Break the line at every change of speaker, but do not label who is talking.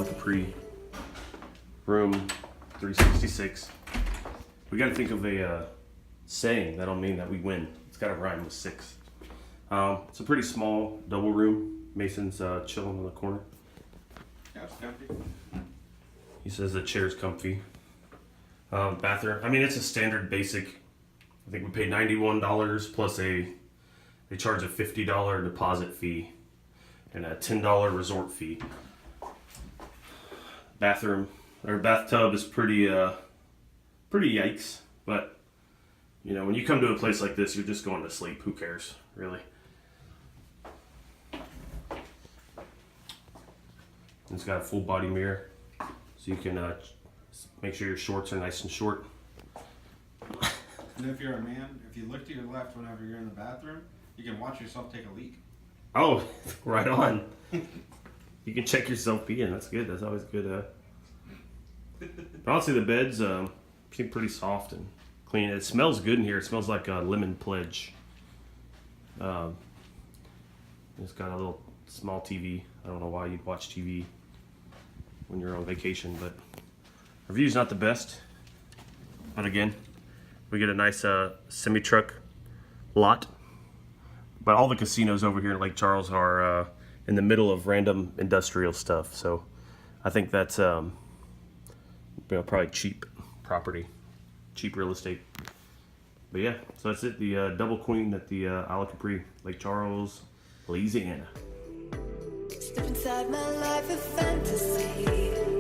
of Capri, room 366. We got to think of a saying that'll mean that we win. It's got to rhyme with 6. It's a pretty small double room. Mason's chilling in the corner.
Yeah, it's comfy.
He says the chair's comfy. Bathroom. I mean, it's a standard basic. I think we paid $91 plus they charge a $50 deposit fee and a $10 resort fee. Bathroom or bathtub is pretty yikes, but you know, when you come to a place like this, you're just going to sleep. Who cares, really? It's got a full body mirror, so you can make sure your shorts are nice and short.
And if you're a man, if you look to your left whenever you're in the bathroom, you can watch yourself take a leak.
Oh, right on. You can check yourself peeing. That's good. That's always good. But honestly, the beds seem pretty soft and clean. It smells good in here. It smells like a lemon pledge. It's got a little small TV. I don't know why you'd watch TV when you're on vacation, but our view's not the best. But again, we get a nice semi-truck lot. But all the casinos over here in Lake Charles are in the middle of random industrial stuff. So I think that's probably cheap property, cheap real estate. But yeah, so that's it. The double queen at the Isle of Capri, Lake Charles, Louisiana.
Step inside my life of fantasy.